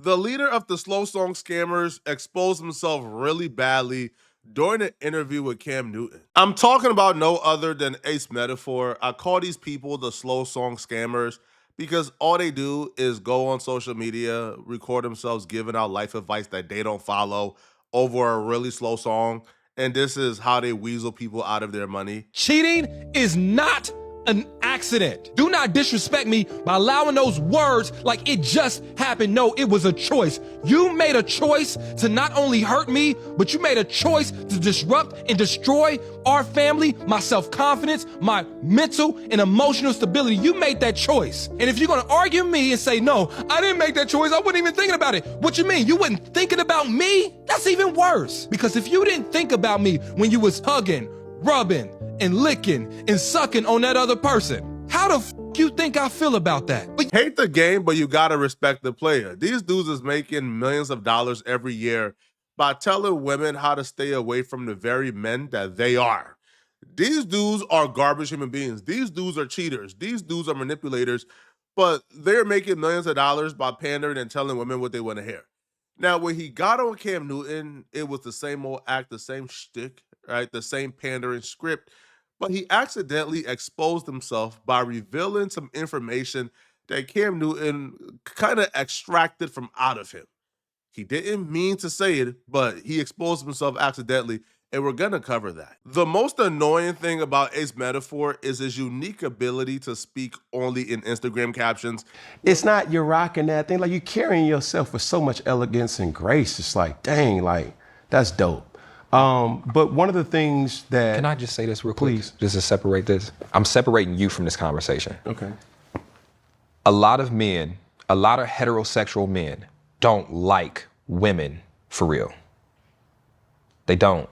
The leader of the slow song scammers exposed himself really badly during an interview with Cam Newton. I'm talking about no other than Ace Metaphor. I call these people the slow song scammers because all they do is go on social media, record themselves giving out life advice that they don't follow over a really slow song. And this is how they weasel people out of their money. Cheating is not an accident. Do not disrespect me by allowing those words like it just happened. No, it was a choice. You made a choice to not only hurt me, but you made a choice to disrupt and destroy our family, my self-confidence, my mental and emotional stability. You made that choice. And if you're going to argue with me and say, no, I didn't make that choice, I wasn't even thinking about it. What you mean? You wasn't thinking about me? That's even worse. Because if you didn't think about me when you was hugging, rubbing, and licking and sucking on that other person, how the f you think I feel about that? Hate the game, but you gotta respect the player. These dudes is making millions of dollars every year by telling women how to stay away from the very men that they are. These dudes are garbage human beings. These dudes are cheaters. These dudes are manipulators, but they're making millions of dollars by pandering and telling women what they want to hear. Now, when he got on Cam Newton, it was the same old act, the same shtick, right? The same pandering script. But he accidentally exposed himself by revealing some information that Cam Newton kind of extracted from out of him. He didn't mean to say it, but he exposed himself accidentally, and we're going to cover that. The most annoying thing about Ace Metaphor is his unique ability to speak only in Instagram captions. It's not you're rocking that thing, like you're carrying yourself with so much elegance and grace. It's like, dang, like, that's dope. But one of the things that... Can I just say this real quick? Please. Just to separate this. I'm separating you from this conversation. Okay. A lot of men, a lot of heterosexual men don't like women for real. They don't.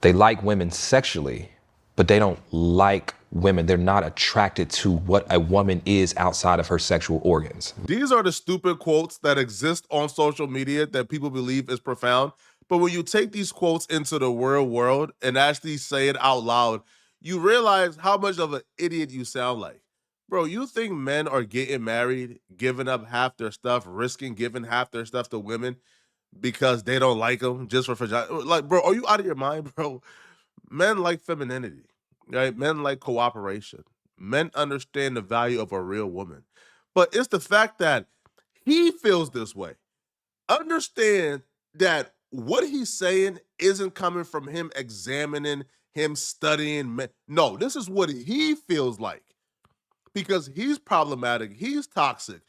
They like women sexually, but they don't like women. They're not attracted to what a woman is outside of her sexual organs. These are the stupid quotes that exist on social media that people believe is profound. But when you take these quotes into the real world and actually say it out loud, you realize how much of an idiot you sound like. Bro, you think men are getting married, giving up half their stuff, risking giving half their stuff to women because they don't like them just for fragile? Like, bro, are you out of your mind, bro? Men like femininity, right? Men like cooperation. Men understand the value of a real woman. But it's the fact that he feels this way. Understand that what he's saying isn't coming from him examining, him studying. No, this is what he feels like because he's problematic. He's toxic.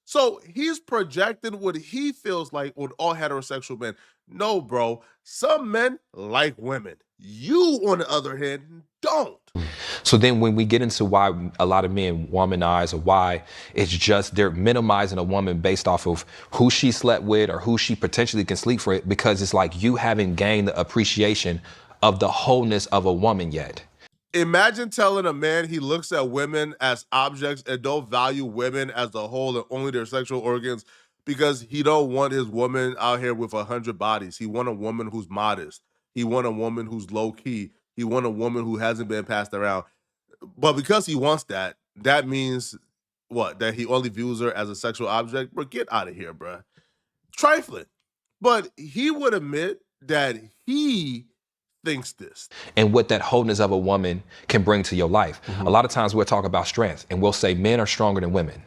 So he's projecting what he feels like on all heterosexual men. No, bro. Some men like women. You, on the other hand, don't. So then when we get into why a lot of men womanize or why it's just they're minimizing a woman based off of who she slept with or who she potentially can sleep for, it because it's like you haven't gained the appreciation of the wholeness of a woman yet. Imagine telling a man he looks at women as objects and don't value women as a whole and only their sexual organs because he don't want his woman out here with 100 bodies. He want a woman who's modest. He want a woman who's low key. He want a woman who hasn't been passed around. But because he wants that, that means what? That he only views her as a sexual object? Bro, get out of here, bro. Trifling. But he would admit that he thinks this. And what that wholeness of a woman can bring to your life. A lot of times we'll talk about strength and we'll say men are stronger than women.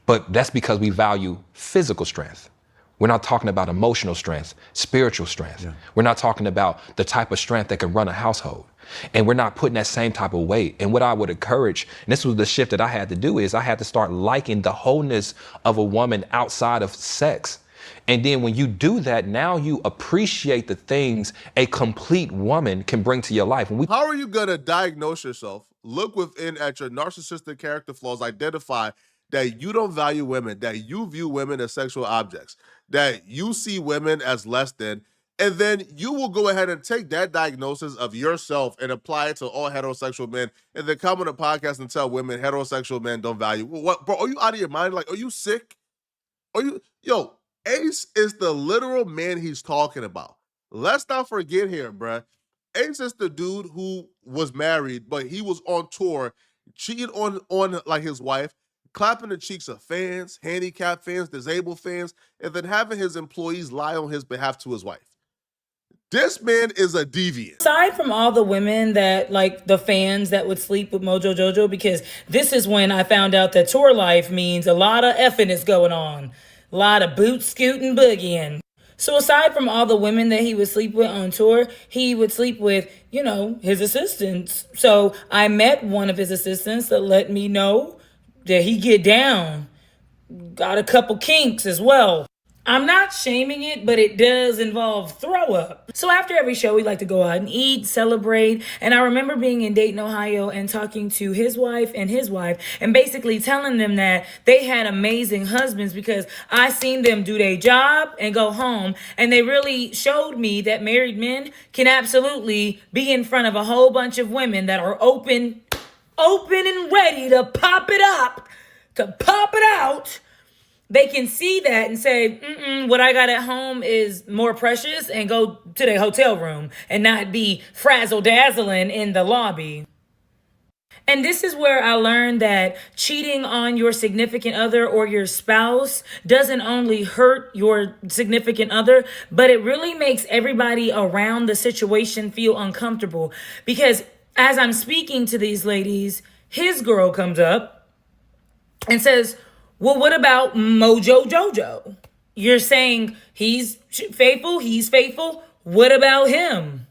But that's because we value physical strength. We're not talking about emotional strength, spiritual strength. Yeah. We're not talking about the type of strength that can run a household. And we're not putting that same type of weight. And what I would encourage, and this was the shift that I had to do, is I had to start liking the wholeness of a woman outside of sex. And then when you do that, now you appreciate the things a complete woman can bring to your life. How are you going to diagnose yourself, look within at your narcissistic character flaws, identify that you don't value women, that you view women as sexual objects, that you see women as less than, and then you will go ahead and take that diagnosis of yourself and apply it to all heterosexual men, and then come on a podcast and tell women heterosexual men don't value. What, bro, are you out of your mind? Like, are you sick? Yo, Ace is the literal man he's talking about. Let's not forget here, bruh. Ace is the dude who was married, but he was on tour, cheating on like his wife, clapping the cheeks of fans, handicapped fans, disabled fans, and then having his employees lie on his behalf to his wife. This man is a deviant. Aside from all the women that, like the fans that would sleep with Mojo Jojo, because this is when I found out that tour life means a lot of effing is going on. A lot of boot scooting boogieing. So aside from all the women that he would sleep with on tour, he would sleep with, his assistants. So I met one of his assistants that let me know that he get down. Got a couple kinks as well. I'm not shaming it, but it does involve throw up. So after every show, we like to go out and eat, celebrate. And I remember being in Dayton, Ohio, and talking to his wife and basically telling them that they had amazing husbands because I seen them do their job and go home. And they really showed me that married men can absolutely be in front of a whole bunch of women that are open and ready to pop it up, to pop it out. They can see that and say, what I got at home is more precious, and go to their hotel room and not be frazzle-dazzling in the lobby. And this is where I learned that cheating on your significant other or your spouse doesn't only hurt your significant other, but it really makes everybody around the situation feel uncomfortable. Because as I'm speaking to these ladies, his girl comes up and says, well, what about Mojo Jojo? You're saying he's faithful. What about him?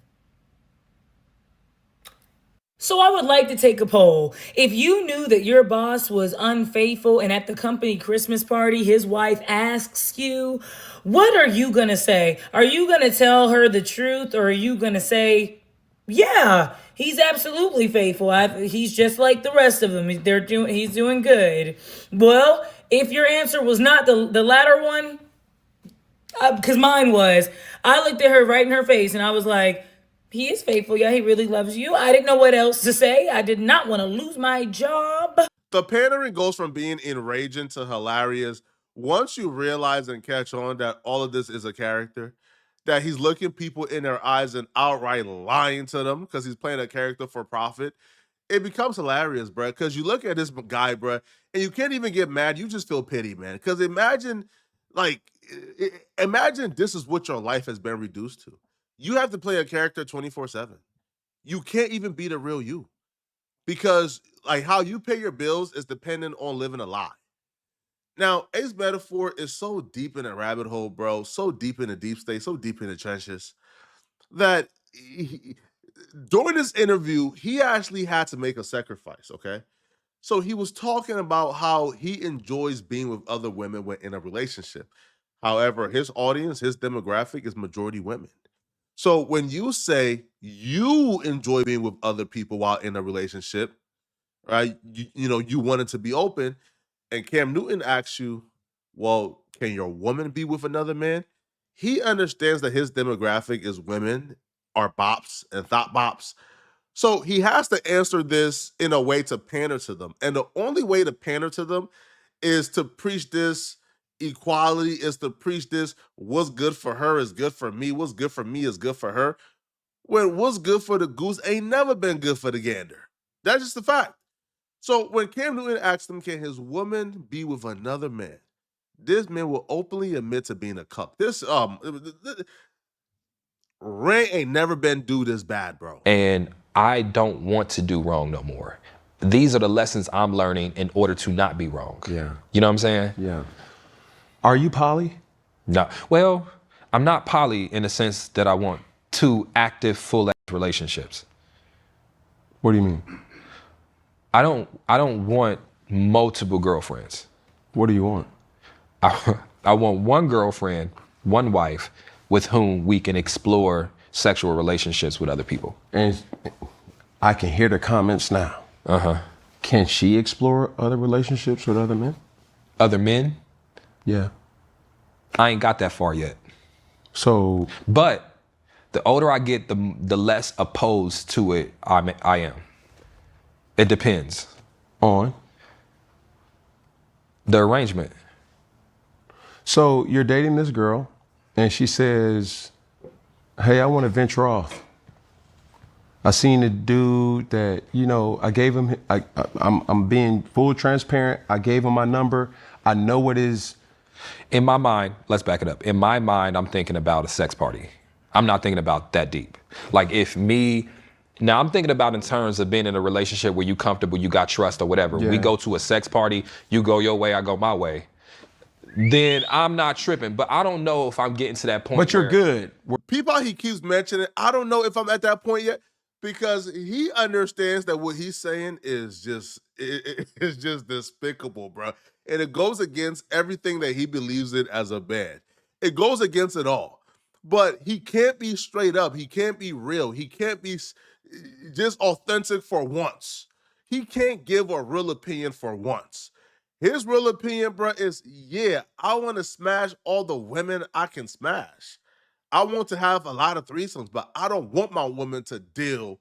So I would like to take a poll. If you knew that your boss was unfaithful and at the company Christmas party, his wife asks you, what are you going to say? Are you going to tell her the truth, or are you going to say, yeah, he's absolutely faithful. He's just like the rest of them. He's doing good. Well, if your answer was not the latter one, because mine was, I looked at her right in her face and I was like, he is faithful. Yeah, he really loves you. I didn't know what else to say. I did not want to lose my job. The pandering goes from being enraging to hilarious once you realize and catch on that all of this is a character, that he's looking people in their eyes and outright lying to them because he's playing a character for profit. It becomes hilarious, bro, because you look at this guy, bro, and you can't even get mad. You just feel pity, man. Because imagine this is what your life has been reduced to. You have to play a character 24/7. You can't even be the real you, because like how you pay your bills is dependent on living a lie. Now, Ace Metaphor is so deep in a rabbit hole, bro, so deep in the deep state, so deep in the trenches, that during this interview, he actually had to make a sacrifice, okay? So he was talking about how he enjoys being with other women when in a relationship. However, his audience, his demographic is majority women. So when you say you enjoy being with other people while in a relationship, right? You want it to be open, and Cam Newton asks you, well, can your woman be with another man? He understands that his demographic is women, are bops and thought bops. So he has to answer this in a way to pander to them. And the only way to pander to them is to preach this equality, is to preach this what's good for her is good for me, what's good for me is good for her. When what's good for the goose ain't never been good for the gander. That's just the fact. So when Cam Newton asked him, can his woman be with another man? This man will openly admit to being a cuck. Ray ain't never been do this bad, bro. And I don't want to do wrong no more. These are the lessons I'm learning in order to not be wrong. Yeah. You know what I'm saying? Yeah. Are you poly? No. Well, I'm not poly in the sense that I want two active, full relationships. What do you mean? I don't want multiple girlfriends. What do you want? I want one girlfriend, one wife, with whom we can explore sexual relationships with other people. And I can hear the comments now. Can she explore other relationships with other men? Other men? Yeah. I ain't got that far yet. So, but the older I get, the less opposed to it I am. It depends. On? The arrangement. So you're dating this girl and she says, hey, I want to venture off. I seen a dude that, you know, I gave him, I'm being full transparent. I gave him my number. I know what is. In my mind, let's back it up. In my mind, I'm thinking about a sex party. I'm not thinking about that deep. Like if me, now I'm thinking about in terms of being in a relationship where you comfortable, you got trust or whatever. Yeah. We go to a sex party, you go your way, I go my way. Then I'm not tripping, but I don't know if I'm getting to that point. But you're where- good. People he keeps mentioning, I don't know if I'm at that point yet, because he understands that what he's saying is just it's just despicable, bro. And it goes against everything that he believes in as a man. It goes against it all. But he can't be straight up. He can't be real. He can't be just authentic for once. He can't give a real opinion for once. His real opinion, bro, is yeah, I want to smash all the women I can smash. I want to have a lot of threesomes, but I don't want my woman to deal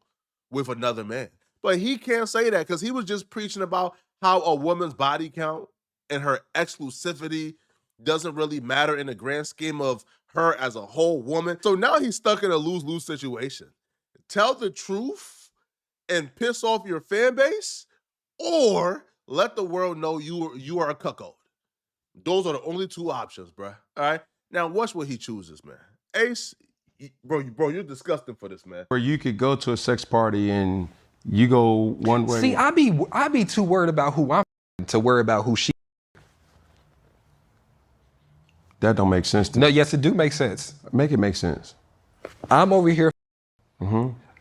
with another man. But he can't say that because he was just preaching about how a woman's body count and her exclusivity doesn't really matter in the grand scheme of her as a whole woman. So now he's stuck in a lose-lose situation. Tell the truth and piss off your fan base, or let the world know you are a cuckold. Those are the only two options, bro. All right. Now watch what he chooses, man. Ace, bro, you're disgusting for this, man. Where you could go to a sex party and you go one way. See, I be too worried about who I'm to worry about who she. That don't make sense to No, me. yes, it do make sense. Make it make sense. I'm over here.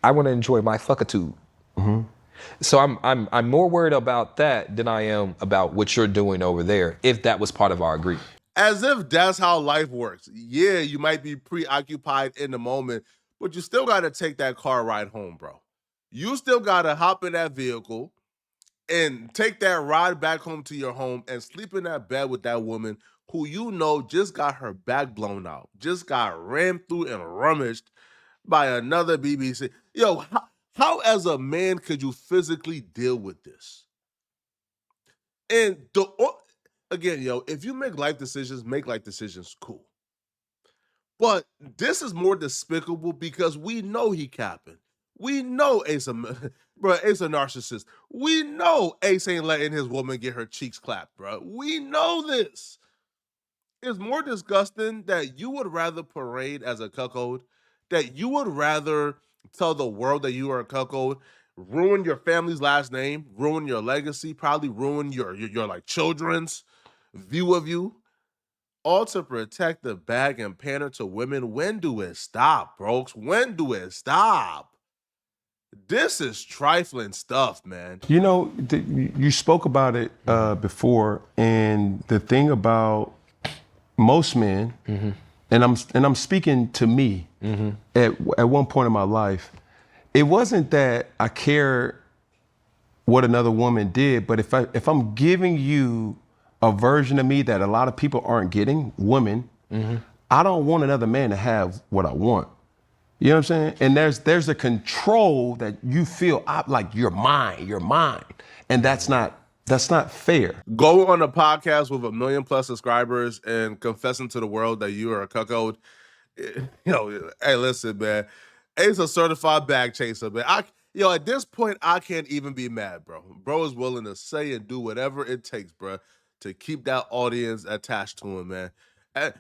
I want to enjoy my fuckitude. So I'm more worried about that than I am about what you're doing over there. If that was part of our agreement. As if that's how life works. Yeah, you might be preoccupied in the moment, but you still got to take that car ride home, bro. You still got to hop in that vehicle and take that ride back home to your home and sleep in that bed with that woman who you know just got her back blown out, just got rammed through and rummaged by another BBC. Yo, how as a man could you physically deal with this? And again, yo, if you make life decisions, cool. But this is more despicable because we know he capping. We know Ace Ace a narcissist. We know Ace ain't letting his woman get her cheeks clapped, bro. We know this. It's more disgusting that you would rather parade as a cuckold, that you would rather tell the world that you are a cuckold, ruin your family's last name, ruin your legacy, probably ruin your like children's view of you, all to protect the bag and pander to women. When do it stop, bros? When do it stop? This is trifling stuff, man. You know, you spoke about it before, and the thing about most men, and I'm speaking to me at one point in my life, it wasn't that I cared what another woman did, but if I'm giving you a version of me that a lot of people aren't getting, women, I don't want another man to have what I want. You know what I'm saying? And there's a control that you feel like you're mine, and that's not fair. Go on a podcast with 1 million+ subscribers and confessing to the world that you are a cuckold. You know, hey, listen, man. Ace a certified bag chaser, man. At this point, I can't even be mad, bro. Bro is willing to say and do whatever it takes, bro, to keep that audience attached to him, man. And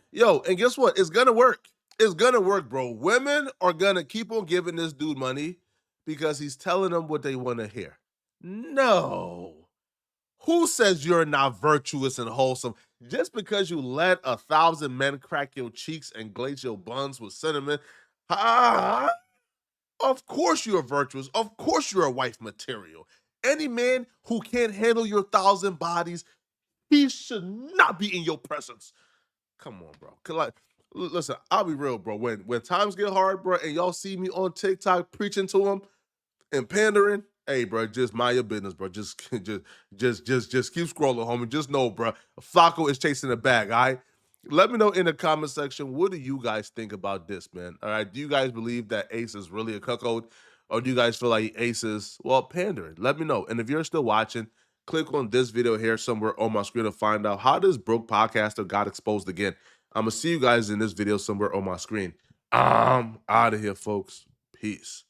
guess what? It's gonna work. It's gonna work, bro. Women are gonna keep on giving this dude money because he's telling them what they want to hear. No. Who says you're not virtuous and wholesome? Just because you let 1,000 men crack your cheeks and glaze your buns with cinnamon? Of course you're virtuous. Of course you're a wife material. Any man who can't handle your 1,000 bodies, he should not be in your presence. Come on, bro. Listen, I'll be real, bro. When times get hard, bro, and y'all see me on TikTok preaching to him and pandering, hey, bro, just mind your business, bro. Just keep scrolling, homie. Just know, bro, Flacco is chasing the bag, all right? Let me know in the comment section, what do you guys think about this, man? All right, do you guys believe that Ace is really a cuckold? Or do you guys feel like Ace is, well, pandering? Let me know. And if you're still watching, click on this video here somewhere on my screen to find out how this broke podcaster got exposed again. I'm going to see you guys in this video somewhere on my screen. I'm out of here, folks. Peace.